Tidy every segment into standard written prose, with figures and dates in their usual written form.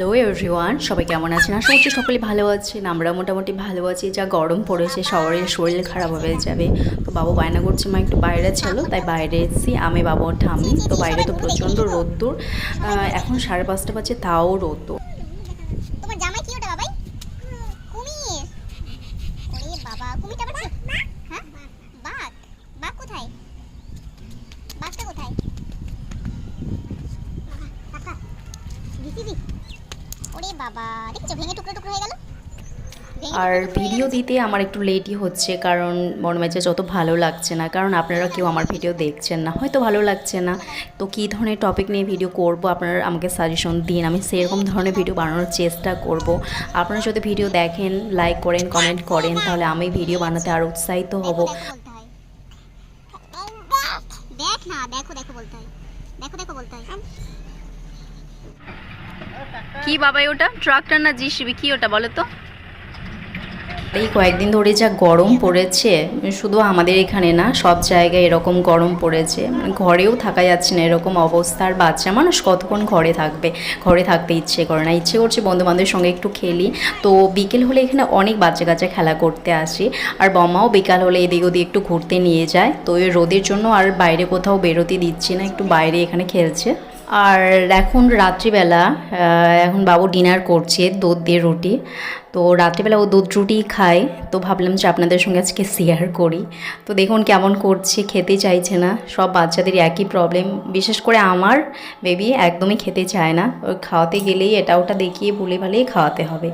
Hello everyone, সবাই কেমন আছেন? আশা করছি সকলে ভালো আছেন। আমরা মোটামুটি ভালো আছি। যা গরম পড়েছে সবারই শরীর খারাপ হয়ে যাবে। তো বাবু বায়না করছে মা একটু বাইরে ছিল, তাই বাইরে এসেছি আমি, বাবু আর ঠাম্মি। তো বাইরে তো প্রচণ্ড রোদ্দুর, এখন 5:30 বাজে, তাও রোদ্দুর। তোমার জামাই কি ওটা বাবাই? কুমির। ওরে বাবা, কুমিরটা আবার হ্যাঁ? বাঘ। বাঘ কোথায়? বাঘটা কোথায়? কাকা। দিদি। ওরে বাবা, দেখছো ভেঙে টুকরো টুকরো হয়ে গেল। আর ভিডিও দিতে আমার একটু লেটই হচ্ছে, কারণ মন মেজাজ যত ভালো লাগছে না, কারণ আপনারা কেউ আমার ভিডিও দেখছেন না, হয়তো ভালো লাগছে না। তো কী ধরনের টপিক নিয়ে ভিডিও করব আপনারা আমাকে সাজেশন দিন, আমি সেরকম ধরনের ভিডিও বানানোর চেষ্টা করব। আপনারা যদি ভিডিও দেখেন, লাইক করেন, কমেন্ট করেন, তাহলে আমি ভিডিও বানাতে আরও উৎসাহিত হব। দেখ না, দেখো দেখো বলতে হয়, দেখো দেখো বলতে হয়। কি বাবাই ওটা? ট্রাক্টর না জিসিবি? কি ওটা বলো তো? এই কয়েকদিন ধরে যা গরম পড়েছে, শুধু আমাদের এখানে না, সব জায়গায় এরকম গরম পড়েছে, ঘরেও থাকা যাচ্ছে না এরকম অবস্থা। আর বাচ্চা মানুষ কতক্ষণ ঘরে থাকবে? ঘরে থাকতে ইচ্ছে করে না, ইচ্ছে করছে বন্ধু বান্ধবের সঙ্গে একটু খেলি। তো বিকেল হলে এখানে অনেক বাচ্চা কাচ্চা খেলা করতে আসে, আর বম্মাও বিকাল হলে এদিক ওদিক একটু ঘুরতে নিয়ে যায়। তো এই রোদের জন্য আর বাইরে কোথাও বেরোতে দিচ্ছে না, একটু বাইরে এখানে খেলছে। আর এখন রাত্রিবেলা, এখন বাবু ডিনার করছে দুধ দিয়ে রুটি। তো রাত্রিবেলা ও দুধ রুটি খায়, তো ভাবলাম যে আপনাদের সঙ্গে আজকে শেয়ার করি। তো দেখুন কেমন করছে, খেতে চাইছে না। সব বাচ্চাদেরই একই প্রবলেম, বিশেষ করে আমার বেবি একদমই খেতে চায় না। ওর খাওয়াতে গেলেই এটা ওটা দেখিয়ে ভুলে ভালেই খাওয়াতে হবে,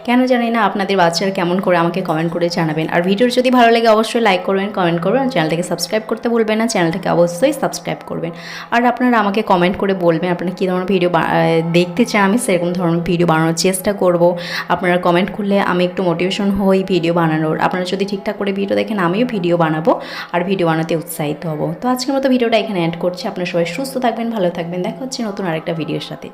কেন জানি না। আপনাদের বাচ্চারা কেমন করে আমাকে কমেন্ট করে জানাবেন। আর ভিডিওর যদি ভালো লাগে অবশ্যই লাইক করবেন, কমেন্ট করবেন, আর চ্যানেলটাকে সাবস্ক্রাইব করতে ভুলবেন না। চ্যানেলটাকে অবশ্যই সাবস্ক্রাইব করবেন। আর আপনারা আমাকে কমেন্ট করে বলবেন আপনারা কী ধরনের ভিডিও দেখতে চান, আমি সেরকম ধরনের ভিডিও বানানোর চেষ্টা করব। আপনারা কমেন্ট করলে আমি একটু মোটিভেশন হই ভিডিও বানানোর। আপনারা যদি ঠিকঠাক করে ভিডিও দেখেন, আমিও ভিডিও বানাবো আর ভিডিও বানাতে উৎসাহিত হব। তো আজকের মতো ভিডিওটা এখানে এন্ড করছি। আপনারা সবাই সুস্থ থাকবেন, ভালো থাকবেন। দেখা হচ্ছে নতুন আরেকটা ভিডিওর সাথে।